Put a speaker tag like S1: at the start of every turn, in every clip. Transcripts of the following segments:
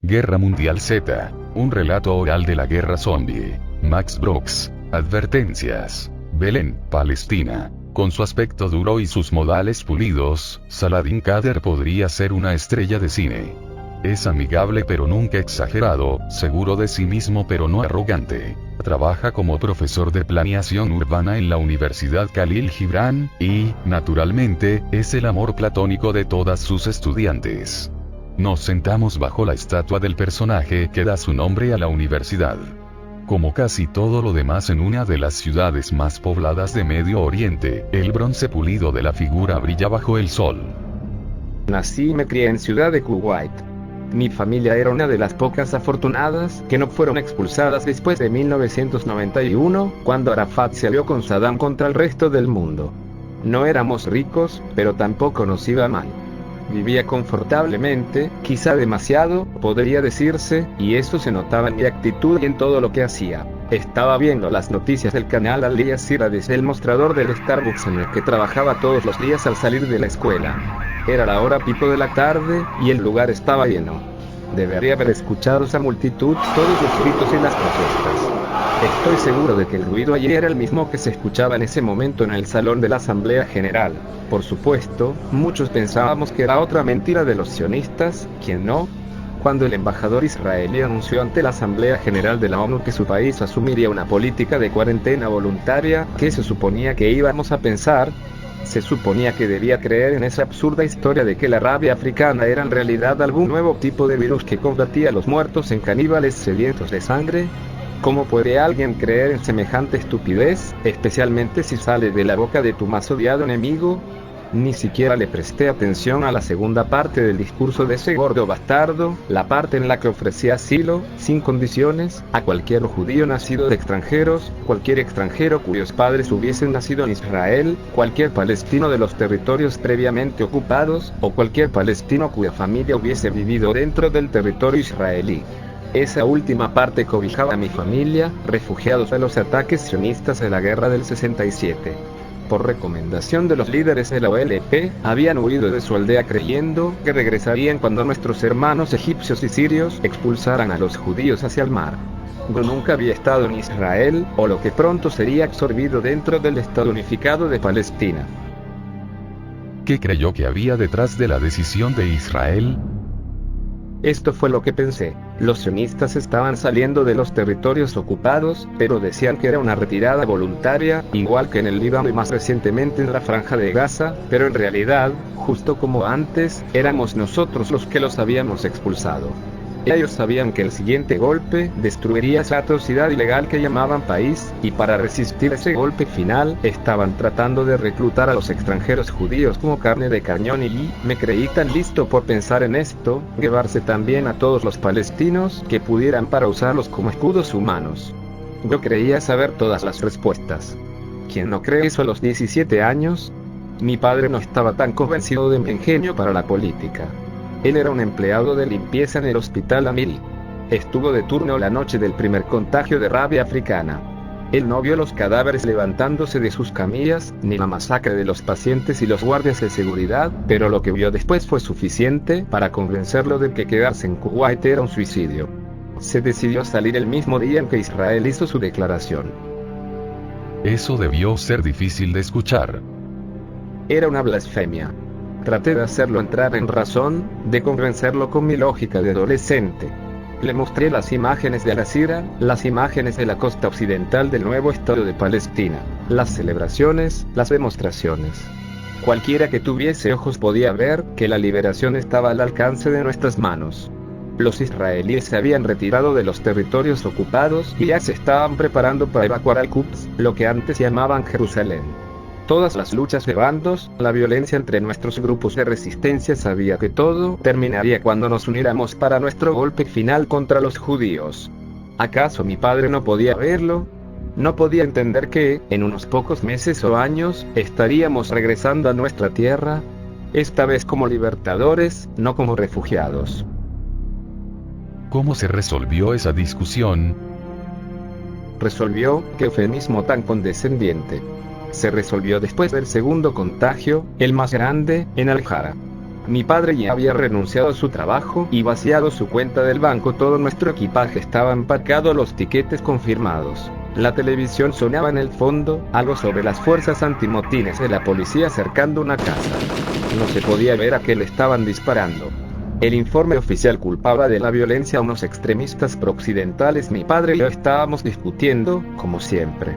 S1: Guerra Mundial Z, un relato oral de la guerra zombie. Max Brooks. Advertencias. Belén, Palestina. Con su aspecto duro y sus modales pulidos, Saladin Kader podría ser una estrella de cine. Es amigable pero nunca exagerado, seguro de sí mismo pero no arrogante. Trabaja como profesor de planeación urbana en la Universidad Khalil Gibran, y, naturalmente, es el amor platónico de todas sus estudiantes. Nos sentamos bajo la estatua del personaje que da su nombre a la universidad. Como casi todo lo demás en una de las ciudades más pobladas de Medio Oriente, el bronce pulido de la figura brilla bajo el sol.
S2: Nací y me crié en Ciudad de Kuwait. Mi familia era una de las pocas afortunadas que no fueron expulsadas después de 1991, cuando Arafat se alió con Saddam contra el resto del mundo. No éramos ricos, pero tampoco nos iba mal. Vivía confortablemente, quizá demasiado, podría decirse, y eso se notaba en mi actitud y en todo lo que hacía. Estaba viendo las noticias del canal Al Jazeera desde el mostrador del Starbucks en el que trabajaba todos los días al salir de la escuela. Era la hora pico de la tarde, y el lugar estaba lleno. Debería haber escuchado esa multitud, todos los gritos y las protestas. Estoy seguro de que el ruido allí era el mismo que se escuchaba en ese momento en el salón de la Asamblea General. Por supuesto, muchos pensábamos que era otra mentira de los sionistas, ¿quién no? Cuando el embajador israelí anunció ante la Asamblea General de la ONU que su país asumiría una política de cuarentena voluntaria, ¿qué se suponía que íbamos a pensar? Se suponía que debía creer en esa absurda historia de que la rabia africana era en realidad algún nuevo tipo de virus que convertía a los muertos en caníbales sedientos de sangre. ¿Cómo puede alguien creer en semejante estupidez, especialmente si sale de la boca de tu más odiado enemigo? Ni siquiera le presté atención a la segunda parte del discurso de ese gordo bastardo, la parte en la que ofrecía asilo, sin condiciones, a cualquier judío nacido de extranjeros, cualquier extranjero cuyos padres hubiesen nacido en Israel, cualquier palestino de los territorios previamente ocupados, o cualquier palestino cuya familia hubiese vivido dentro del territorio israelí. Esa última parte cobijaba a mi familia, refugiados de los ataques sionistas de la guerra del 67. Por recomendación de los líderes de la OLP, habían huido de su aldea creyendo que regresarían cuando nuestros hermanos egipcios y sirios expulsaran a los judíos hacia el mar. Yo nunca había estado en Israel, o lo que pronto sería absorbido dentro del Estado unificado de Palestina.
S1: ¿Qué creyó que había detrás de la decisión de Israel?
S2: Esto fue lo que pensé. Los sionistas estaban saliendo de los territorios ocupados, pero decían que era una retirada voluntaria, igual que en el Líbano y más recientemente en la Franja de Gaza, pero en realidad, justo como antes, éramos nosotros los que los habíamos expulsado. Ellos sabían que el siguiente golpe destruiría esa atrocidad ilegal que llamaban país, y para resistir ese golpe final, estaban tratando de reclutar a los extranjeros judíos como carne de cañón y me creí tan listo por pensar en esto, llevarse también a todos los palestinos que pudieran para usarlos como escudos humanos. Yo creía saber todas las respuestas. ¿Quién no cree eso a los 17 años? Mi padre no estaba tan convencido de mi ingenio para la política. Él era un empleado de limpieza en el hospital Amiri. Estuvo de turno la noche del primer contagio de rabia africana. Él no vio los cadáveres levantándose de sus camillas, ni la masacre de los pacientes y los guardias de seguridad, pero lo que vio después fue suficiente para convencerlo de que quedarse en Kuwait era un suicidio. Se decidió a salir el mismo día en que Israel hizo su declaración.
S1: Eso debió ser difícil de escuchar.
S2: Era una blasfemia. Traté de hacerlo entrar en razón, de convencerlo con mi lógica de adolescente. Le mostré las imágenes de Al Jazeera, las imágenes de la costa occidental del nuevo Estado de Palestina, las celebraciones, las demostraciones. Cualquiera que tuviese ojos podía ver que la liberación estaba al alcance de nuestras manos. Los israelíes se habían retirado de los territorios ocupados y ya se estaban preparando para evacuar Al-Quds, lo que antes llamaban Jerusalén. Todas las luchas de bandos, la violencia entre nuestros grupos de resistencia sabía que todo terminaría cuando nos uniéramos para nuestro golpe final contra los judíos. ¿Acaso mi padre no podía verlo? ¿No podía entender que, en unos pocos meses o años, estaríamos regresando a nuestra tierra? Esta vez como libertadores, no como refugiados.
S1: ¿Cómo se resolvió esa discusión?
S2: Resolvió, qué eufemismo tan condescendiente. Se resolvió después del segundo contagio, el más grande, en Al-Jara. Mi padre ya había renunciado a su trabajo y vaciado su cuenta del banco. Todo nuestro equipaje estaba empacado, los tiquetes confirmados. La televisión sonaba en el fondo, algo sobre las fuerzas antimotines de la policía cercando una casa. No se podía ver a qué le estaban disparando. El informe oficial culpaba de la violencia a unos extremistas prooccidentales. Mi padre y yo estábamos discutiendo, como siempre.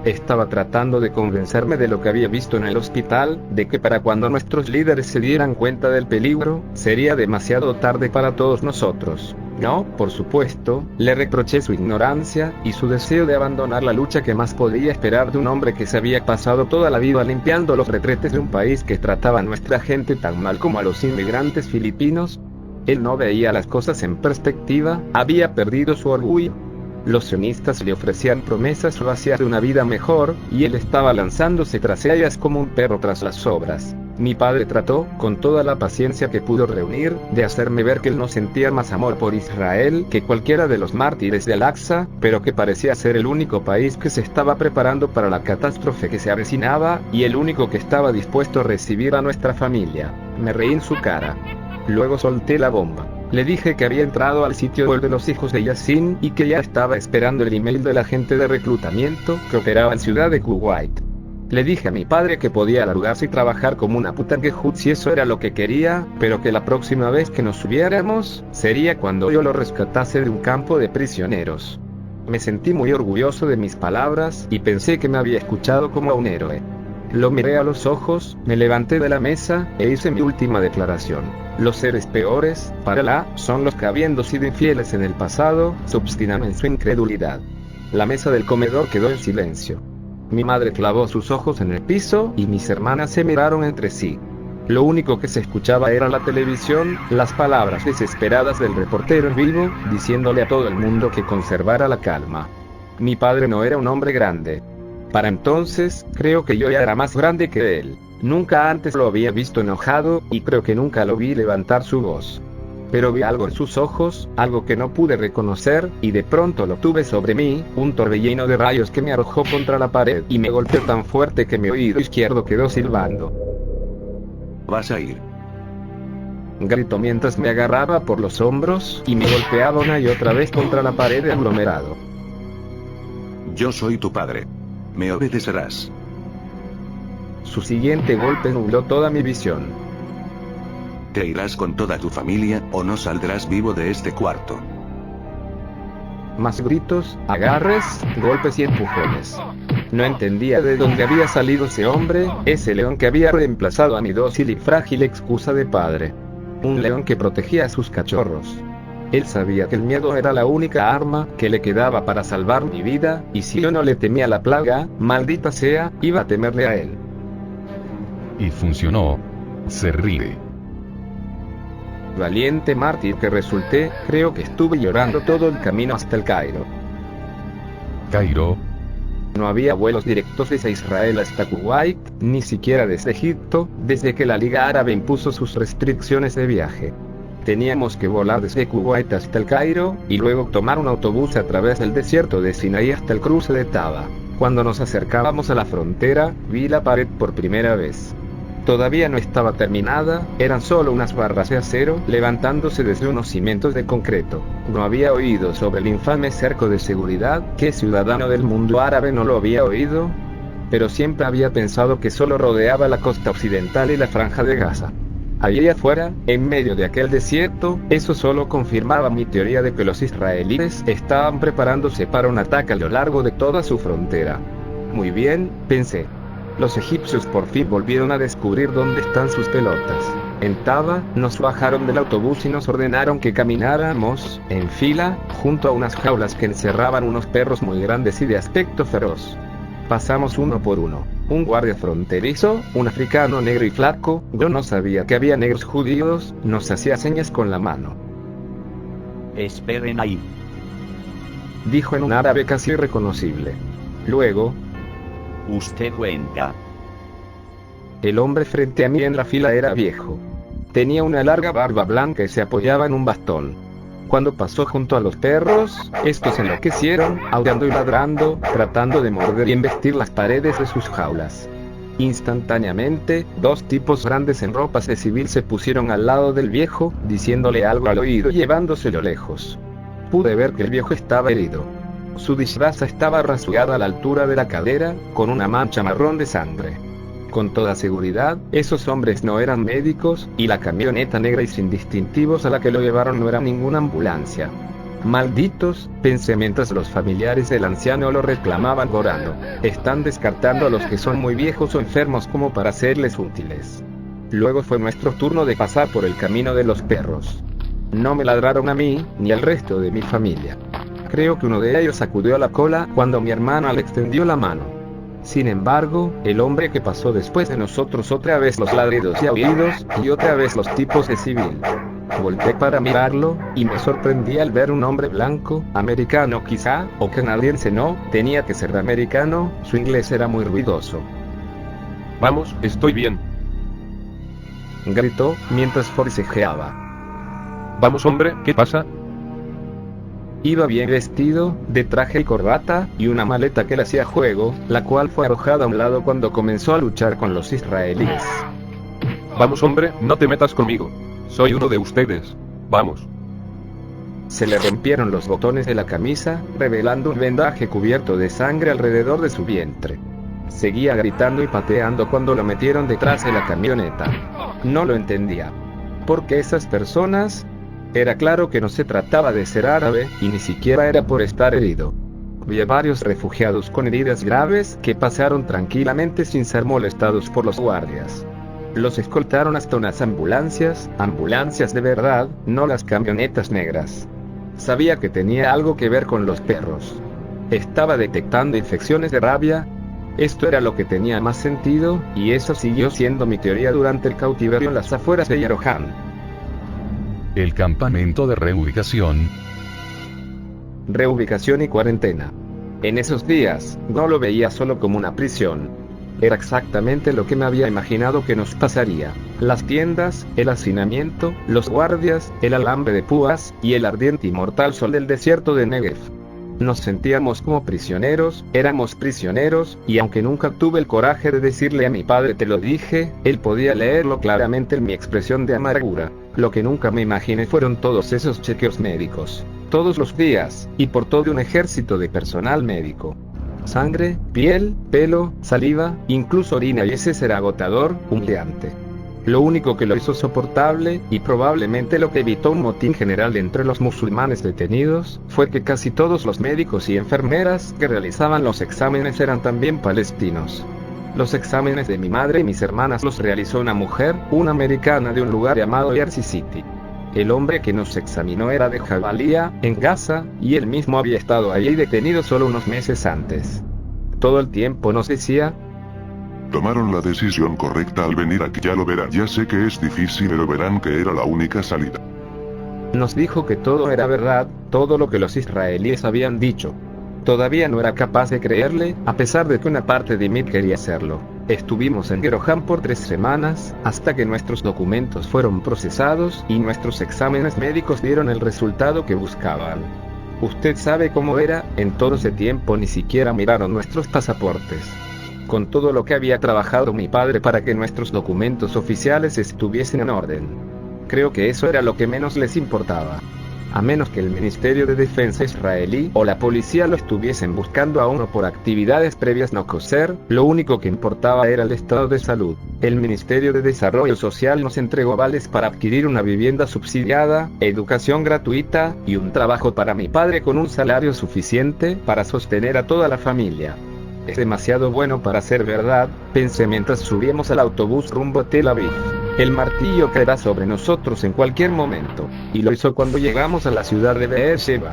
S2: Estaba tratando de convencerme de lo que había visto en el hospital, de que para cuando nuestros líderes se dieran cuenta del peligro, sería demasiado tarde para todos nosotros. No, por supuesto, le reproché su ignorancia y su deseo de abandonar la lucha. Que más podía esperar de un hombre que se había pasado toda la vida limpiando los retretes de un país que trataba a nuestra gente tan mal como a los inmigrantes filipinos? Él no veía las cosas en perspectiva, había perdido su orgullo. Los sionistas le ofrecían promesas vacías de una vida mejor, y él estaba lanzándose tras ellas como un perro tras las sobras. Mi padre trató, con toda la paciencia que pudo reunir, de hacerme ver que él no sentía más amor por Israel que cualquiera de los mártires de Al-Aqsa, pero que parecía ser el único país que se estaba preparando para la catástrofe que se avecinaba, y el único que estaba dispuesto a recibir a nuestra familia. Me reí en su cara. Luego solté la bomba. Le dije que había entrado al sitio web de los hijos de Yassin y que ya estaba esperando el email del agente de reclutamiento que operaba en Ciudad de Kuwait. Le dije a mi padre que podía largarse y trabajar como una puta en Gehut si eso era lo que quería, pero que la próxima vez que nos subiéramos, sería cuando yo lo rescatase de un campo de prisioneros. Me sentí muy orgulloso de mis palabras y pensé que me había escuchado como a un héroe. Lo miré a los ojos, me levanté de la mesa e hice mi última declaración. Los seres peores, para Alá, son los que, habiendo sido infieles en el pasado, se obstinan en su incredulidad. La mesa del comedor quedó en silencio. Mi madre clavó sus ojos en el piso y mis hermanas se miraron entre sí. Lo único que se escuchaba era la televisión, las palabras desesperadas del reportero en vivo, diciéndole a todo el mundo que conservara la calma. Mi padre no era un hombre grande. Para entonces, creo que yo ya era más grande que él. Nunca antes lo había visto enojado, y creo que nunca lo vi levantar su voz. Pero vi algo en sus ojos, algo que no pude reconocer, y de pronto lo tuve sobre mí, un torbellino de rayos que me arrojó contra la pared y me golpeó tan fuerte que mi oído izquierdo quedó silbando.
S3: Vas a ir.
S2: Gritó mientras me agarraba por los hombros y me golpeaba una y otra vez contra la pared de aglomerado.
S3: Yo soy tu padre. Me obedecerás.
S2: Su siguiente golpe nubló toda mi visión.
S3: Te irás con toda tu familia, o no saldrás vivo de este cuarto.
S2: Más gritos, agarres, golpes y empujones. No entendía de dónde había salido ese hombre, ese león que había reemplazado a mi dócil y frágil excusa de padre. Un león que protegía a sus cachorros. Él sabía que el miedo era la única arma que le quedaba para salvar mi vida, y si yo no le temía la plaga, maldita sea, iba a temerle a él.
S1: Y funcionó. Se ríe.
S2: Valiente mártir que resulté, creo que estuve llorando todo el camino hasta el Cairo.
S1: Cairo.
S2: No había vuelos directos desde Israel hasta Kuwait, ni siquiera desde Egipto, desde que la Liga Árabe impuso sus restricciones de viaje. Teníamos que volar desde Kuwait hasta el Cairo, y luego tomar un autobús a través del desierto de Sinaí hasta el cruce de Taba. Cuando nos acercábamos a la frontera, vi la pared por primera vez. Todavía no estaba terminada, eran solo unas barras de acero levantándose desde unos cimientos de concreto. No había oído sobre el infame cerco de seguridad, ¿qué ciudadano del mundo árabe no lo había oído? Pero siempre había pensado que solo rodeaba la costa occidental y la franja de Gaza. Allí afuera, en medio de aquel desierto, eso solo confirmaba mi teoría de que los israelíes estaban preparándose para un ataque a lo largo de toda su frontera. Muy bien, pensé. Los egipcios por fin volvieron a descubrir dónde están sus pelotas. En Taba, nos bajaron del autobús y nos ordenaron que camináramos, en fila, junto a unas jaulas que encerraban unos perros muy grandes y de aspecto feroz. Pasamos uno por uno. Un guardia fronterizo, un africano negro y flaco, yo no sabía que había negros judíos, nos hacía señas con la mano.
S4: Esperen ahí.
S2: Dijo en un árabe casi irreconocible. Luego,
S4: Usted cuenta.
S2: el hombre frente a mí en la fila era viejo. Tenía una larga barba blanca y se apoyaba en un bastón. Cuando pasó junto a los perros, estos enloquecieron, aullando y ladrando, tratando de morder y embestir las paredes de sus jaulas. Instantáneamente, dos tipos grandes en ropas de civil se pusieron al lado del viejo, diciéndole algo al oído y llevándoselo lejos. Pude ver que el viejo estaba herido. Su disfraz estaba rasgada a la altura de la cadera, con una mancha marrón de sangre. Con toda seguridad, esos hombres no eran médicos, y la camioneta negra y sin distintivos a la que lo llevaron no era ninguna ambulancia. Malditos, pensé mientras los familiares del anciano lo reclamaban llorando. Están descartando a los que son muy viejos o enfermos como para serles útiles. Luego fue nuestro turno de pasar por el camino de los perros. No me ladraron a mí, ni al resto de mi familia. Creo que uno de ellos sacudió la cola cuando mi hermana le extendió la mano. Sin embargo, el hombre que pasó después de nosotros, otra vez los ladridos y aullidos, y otra vez los tipos de civil. Volté para mirarlo, y me sorprendí al ver un hombre blanco, americano quizá, o canadiense no, tenía que ser americano, su inglés era muy ruidoso.
S5: Vamos, estoy bien.
S2: Gritó, mientras forcejeaba.
S5: Vamos hombre, ¿qué pasa?
S2: Iba bien vestido, de traje y corbata, y una maleta que le hacía juego, la cual fue arrojada a un lado cuando comenzó a luchar con los israelíes.
S5: Vamos hombre, no te metas conmigo. Soy uno de ustedes. Vamos.
S2: Se le rompieron los botones de la camisa, revelando un vendaje cubierto de sangre alrededor de su vientre. Seguía gritando y pateando cuando lo metieron detrás de la camioneta. No lo entendía. ¿Por qué esas personas? Era claro que no se trataba de ser árabe, y ni siquiera era por estar herido. Vi a varios refugiados con heridas graves que pasaron tranquilamente sin ser molestados por los guardias. Los escoltaron hasta unas ambulancias de verdad, no las camionetas negras. Sabía que tenía algo que ver con los perros. Estaba detectando infecciones de rabia. Esto era lo que tenía más sentido, y eso siguió siendo mi teoría durante el cautiverio en las afueras de Yeroham.
S1: El campamento de reubicación.
S2: Reubicación y cuarentena. En esos días, no lo veía solo como una prisión. Era exactamente lo que me había imaginado que nos pasaría. Las tiendas, el hacinamiento, los guardias, el alambre de púas, y el ardiente y mortal sol del desierto de Negev. Nos sentíamos como prisioneros, éramos prisioneros, y aunque nunca tuve el coraje de decirle a mi padre te lo dije, él podía leerlo claramente en mi expresión de amargura. Lo que nunca me imaginé fueron todos esos chequeos médicos, todos los días, y por todo un ejército de personal médico. Sangre, piel, pelo, saliva, incluso orina, y ese será agotador, humillante. Lo único que lo hizo soportable, y probablemente lo que evitó un motín general entre los musulmanes detenidos, fue que casi todos los médicos y enfermeras que realizaban los exámenes eran también palestinos. Los exámenes de mi madre y mis hermanas los realizó una mujer, una americana de un lugar llamado Jersey City. El hombre que nos examinó era de Jabalía, en Gaza, y él mismo había estado allí detenido solo unos meses antes. Todo el tiempo nos decía:
S6: tomaron la decisión correcta al venir aquí, ya lo verán. Ya sé que es difícil, pero verán que era la única salida.
S2: Nos dijo que todo era verdad, todo lo que los israelíes habían dicho. Todavía no era capaz de creerle, a pesar de que una parte de mí quería hacerlo. Estuvimos en Yeroham por 3 semanas, hasta que nuestros documentos fueron procesados y nuestros exámenes médicos dieron el resultado que buscaban. Usted sabe cómo era, en todo ese tiempo ni siquiera miraron nuestros pasaportes. Con todo lo que había trabajado mi padre para que nuestros documentos oficiales estuviesen en orden. Creo que eso era lo que menos les importaba. A menos que el Ministerio de Defensa israelí o la policía lo estuviesen buscando a uno por actividades previas no coser, lo único que importaba era el estado de salud. El Ministerio de Desarrollo Social nos entregó avales para adquirir una vivienda subsidiada, educación gratuita, y un trabajo para mi padre con un salario suficiente para sostener a toda la familia. Es demasiado bueno para ser verdad, pensé mientras subíamos al autobús rumbo a Tel Aviv. El martillo caerá sobre nosotros en cualquier momento, y lo hizo cuando llegamos a la ciudad de Beersheba.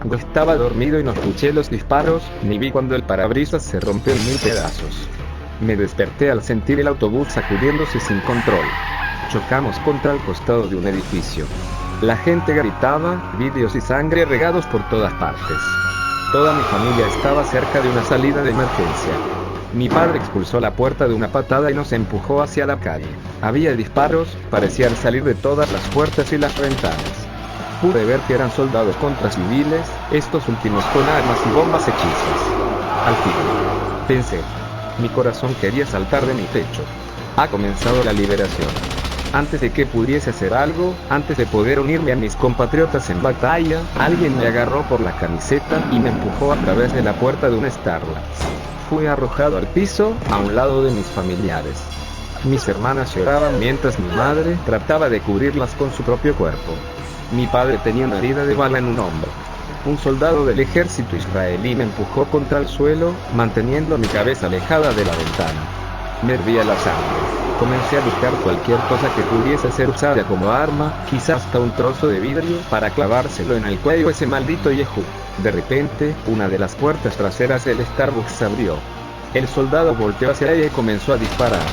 S2: Yo estaba dormido y no escuché los disparos, ni vi cuando el parabrisas se rompió en 1000 pedazos. Me desperté al sentir el autobús sacudiéndose sin control. Chocamos contra el costado de un edificio. La gente gritaba, vídeos y sangre regados por todas partes. Toda mi familia estaba cerca de una salida de emergencia. Mi padre expulsó la puerta de una patada y nos empujó hacia la calle. Había disparos, parecían salir de todas las puertas y las ventanas. Pude ver que eran soldados contra civiles, estos últimos con armas y bombas hechizas. Al fin, pensé, Mi corazón quería saltar de mi pecho. Ha comenzado la liberación. Antes de que pudiese hacer algo, antes de poder unirme a mis compatriotas en batalla, alguien me agarró por la camiseta y me empujó a través de la puerta de un Starbucks. Fui arrojado al piso, a un lado de mis familiares. Mis hermanas lloraban mientras mi madre trataba de cubrirlas con su propio cuerpo. Mi padre tenía una herida de bala en un hombro. Un soldado del ejército israelí me empujó contra el suelo, manteniendo mi cabeza alejada de la ventana. Me hervía la sangre. Comencé a buscar cualquier cosa que pudiese ser usada como arma, quizás hasta un trozo de vidrio, para clavárselo en el cuello a ese maldito Yehú. De repente, una de las puertas traseras del Starbucks se abrió. El soldado volteó hacia ella y comenzó a disparar.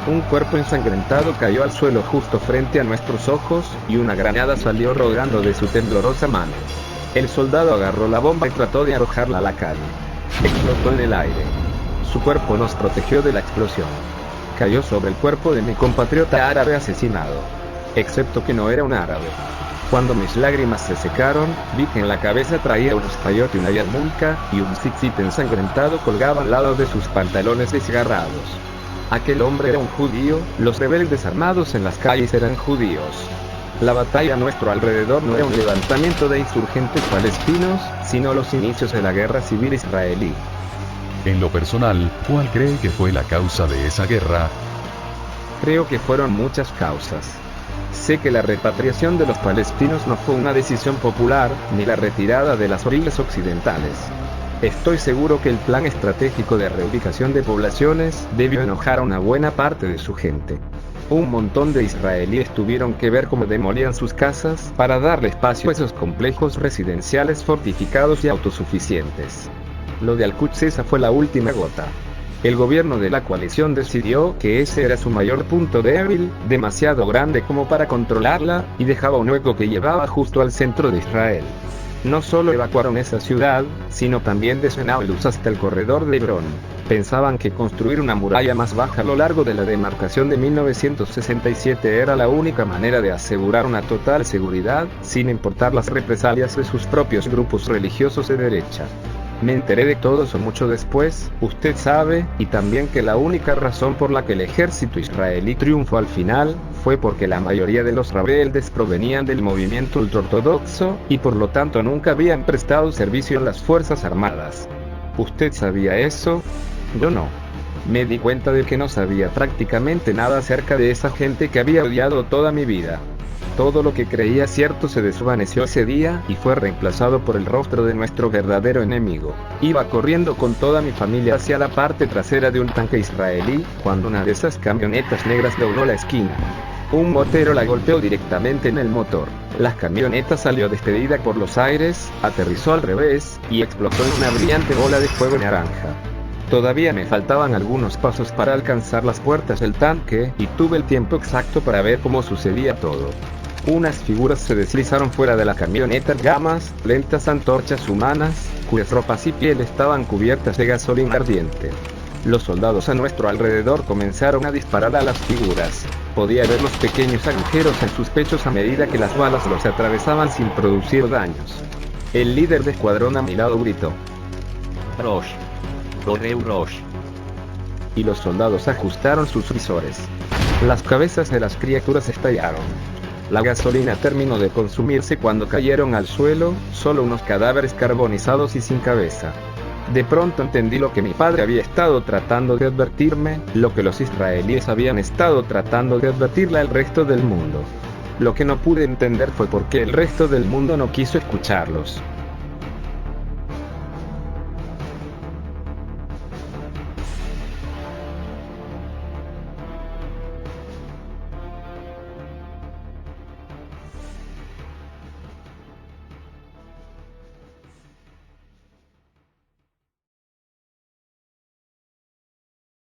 S2: Un cuerpo ensangrentado cayó al suelo justo frente a nuestros ojos, y una granada salió rodando de su temblorosa mano. El soldado agarró la bomba y trató de arrojarla a la calle. Explotó en el aire. Su cuerpo nos protegió de la explosión. Cayó sobre el cuerpo de mi compatriota árabe asesinado. Excepto que no era un árabe. Cuando mis lágrimas se secaron, vi que en la cabeza traía un espayote y una yarmulka, y un tzitzit ensangrentado colgaba al lado de sus pantalones desgarrados. Aquel hombre era un judío, los rebeldes armados en las calles eran judíos. La batalla a nuestro alrededor no era un levantamiento de insurgentes palestinos, sino los inicios de la guerra civil israelí.
S1: En lo personal, ¿cuál cree que fue la causa de esa guerra?
S2: Creo que fueron muchas causas. Sé que la repatriación de los palestinos no fue una decisión popular, ni la retirada de las orillas occidentales. Estoy seguro que el plan estratégico de reubicación de poblaciones debió enojar a una buena parte de su gente. Un montón de israelíes tuvieron que ver cómo demolían sus casas para darle espacio a esos complejos residenciales fortificados y autosuficientes. Lo de Al-Quds esa fue la última gota. El gobierno de la coalición decidió que ese era su mayor punto débil, demasiado grande como para controlarla, y dejaba un hueco que llevaba justo al centro de Israel. No solo evacuaron esa ciudad, sino también desde Nablus hasta el corredor de Hebrón. Pensaban que construir una muralla más baja a lo largo de la demarcación de 1967 era la única manera de asegurar una total seguridad, sin importar las represalias de sus propios grupos religiosos de derecha. Me enteré de todo eso mucho después, usted sabe, y también que la única razón por la que el ejército israelí triunfó al final, fue porque la mayoría de los rebeldes provenían del movimiento ultraortodoxo, y por lo tanto nunca habían prestado servicio en las fuerzas armadas. ¿Usted sabía eso? Yo no. Me di cuenta de que no sabía prácticamente nada acerca de esa gente que había odiado toda mi vida. Todo lo que creía cierto se desvaneció ese día y fue reemplazado por el rostro de nuestro verdadero enemigo. Iba corriendo con toda mi familia hacia la parte trasera de un tanque israelí, cuando una de esas camionetas negras dobló la esquina. Un mortero la golpeó directamente en el motor. La camioneta salió despedida por los aires, aterrizó al revés, y explotó en una brillante bola de fuego naranja. Todavía me faltaban algunos pasos para alcanzar las puertas del tanque, y tuve el tiempo exacto para ver cómo sucedía todo. Unas figuras se deslizaron fuera de la camioneta, llamas, lentas antorchas humanas, cuyas ropas y piel estaban cubiertas de gasolina ardiente. Los soldados a nuestro alrededor comenzaron a disparar a las figuras. Podía ver los pequeños agujeros en sus pechos a medida que las balas los atravesaban sin producir daños. El líder de escuadrón a mi lado gritó:
S4: Rosh. Correu Rosh.
S2: Y los soldados ajustaron sus visores. Las cabezas de las criaturas estallaron. La gasolina terminó de consumirse cuando cayeron al suelo, solo unos cadáveres carbonizados y sin cabeza. De pronto entendí lo que mi padre había estado tratando de advertirme, lo que los israelíes habían estado tratando de advertirle al resto del mundo. Lo que no pude entender fue por qué el resto del mundo no quiso escucharlos.